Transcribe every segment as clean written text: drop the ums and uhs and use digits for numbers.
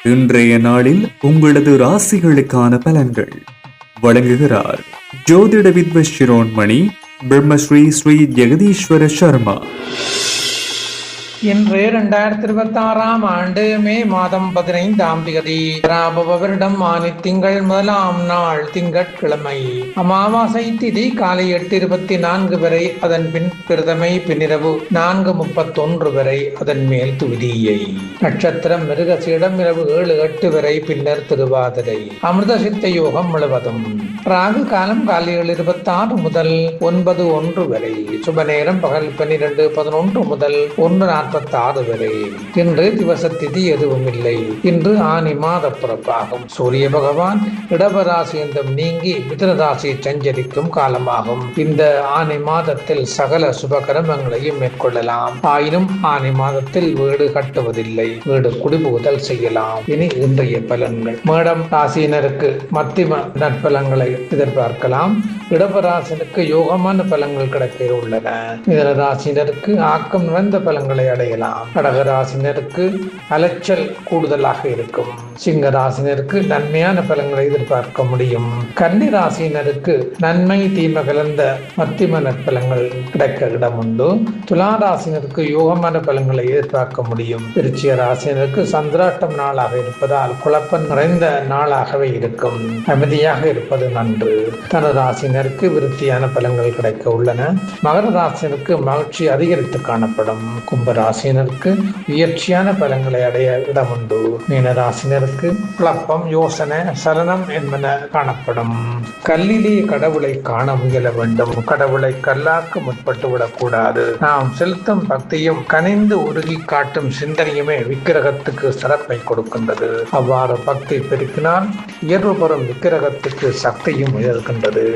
இன்றைய நாளில் உங்களது ராசிகளுக்கான பலன்கள் வழங்குகிறார் ஜோதிட வித்வ சிரோன்மணி பிரம்மஸ்ரீ ஸ்ரீ ஜெகதீஸ்வர சர்மா. இன்று 2026 ஆண்டு மே மாதம் 15ஆம் தேதி ராபவ வருடம் ஆனி திங்கள் 1ஆம் நாள் திங்கட்கிழமை. அமாவாசை திதி காலை 8:24 வரை, அதன் பின் பிரதமை, பின்னிரவு 4:31 வரை, அதன் மேல் துவிதியை. நட்சத்திரம் மிருகசீடம் இரவு 7:08 வரை, பின்னர் திருவாதிரை. அமிர்த சித்த யோகம் முழுவதும். ராகு காலம் காலை 7:26 முதல் 9:01 வரை. சுப நேரம் பகல் 12:11 முதல் 1:46 வரை. இன்று திவச திதி எதுவும் இல்லை. இன்று ஆனி மாத பிறப்பாகும். சூரிய பகவான் இடபராசியந்தம் நீங்கி மிதுனராசியை சஞ்சரிக்கும் காலமாகும். இந்த ஆனி மாதத்தில் சகல சுபகரமங்களையும் மேற்கொள்ளலாம். ஆயினும் ஆனி மாதத்தில் வீடு கட்டுவதில்லை, வீடு குடிபுகுதல் செய்யலாம். இனி இன்றைய பலன்கள். மேடம் ராசியினருக்கு மத்திம நற்பலன்களை எதிர்பார்க்கலாம். இடபராசினருக்கு யோகமான பலன்கள் கிடைக்க உள்ளன. மிதுனராசினருக்கு ஆக்கம் நிறைந்த பலன்களை அடையலாம். கடகராசினருக்கு அலைச்சல் கூடுதலாக இருக்கும். சிங்க ராசினருக்கு நன்மையான பலன்களை எதிர்பார்க்க முடியும். கன்னி ராசியினருக்கு நன்மை தீமை கலந்த மத்திம நற்பலன்கள் கிடைக்க இடம் உண்டு. துலா ராசினருக்கு யோகமான பலன்களை எதிர்பார்க்க முடியும். விருச்சிக ராசினருக்கு சந்திராஷ்டம் நாளாக இருப்பதால் குழப்பம் நிறைந்த நாளாகவே இருக்கும். அமைதியாக இருப்பது நன்று. தனுராசினருக்கு விருத்தியான பலன்கள் கிடைக்க உள்ளன. மகர ராசினருக்கு மகிழ்ச்சி அதிகரித்து காணப்படும். கும்பராசினருக்கு உயர்ச்சியான பலன்களை அடைய இடம் உண்டு. மீனராசினருக்கு குழப்பம், யோசனை, சலனம் என்பன காணப்படும். கல்லிலே கடவுளை காண முயல வேண்டும். கடவுளை கல்லாக்கு முற்பட்டு விடக்கூடாது. நாம் செலுத்தும் பக்தியும் கனிந்து உருகி காட்டும் சிந்தனையுமே விக்கிரகத்துக்கு சிறப்பை கொடுக்கின்றது. அவ்வாறு பக்தி பெருக்கினால் உயர்வு பெறும் விக்கிரகத்துக்கு சக்தியும் உயர்கின்றது.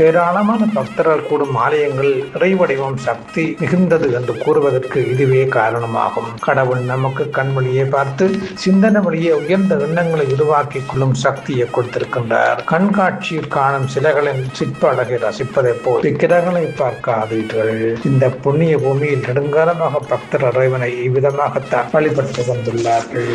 ஏராளமான பக்தர்கள் கூடும் ஆலயங்கள் இறைவடிவம் சக்தி மிகுந்தது என்று கூறுவதற்கு இதுவே காரணமாகும். கடவுள் நமக்கு கண்மொழியை பார்த்து சிந்தனை வழியே உயர்ந்த எண்ணங்களை உருவாக்கி கொள்ளும் சக்தியை கொடுத்திருக்கின்றார். கண்காட்சியில் காணும் சிலைகளின் சிற்ப அழகை ரசிப்பதை போல் விக்கிரகங்களை பார்க்காதீர்கள். இந்த புண்ணிய பூமியில் நெடுங்காலமாக பக்தர் இறைவனை இவ்விதமாகத்தான் வழிபட்டு வந்துள்ளார்கள்.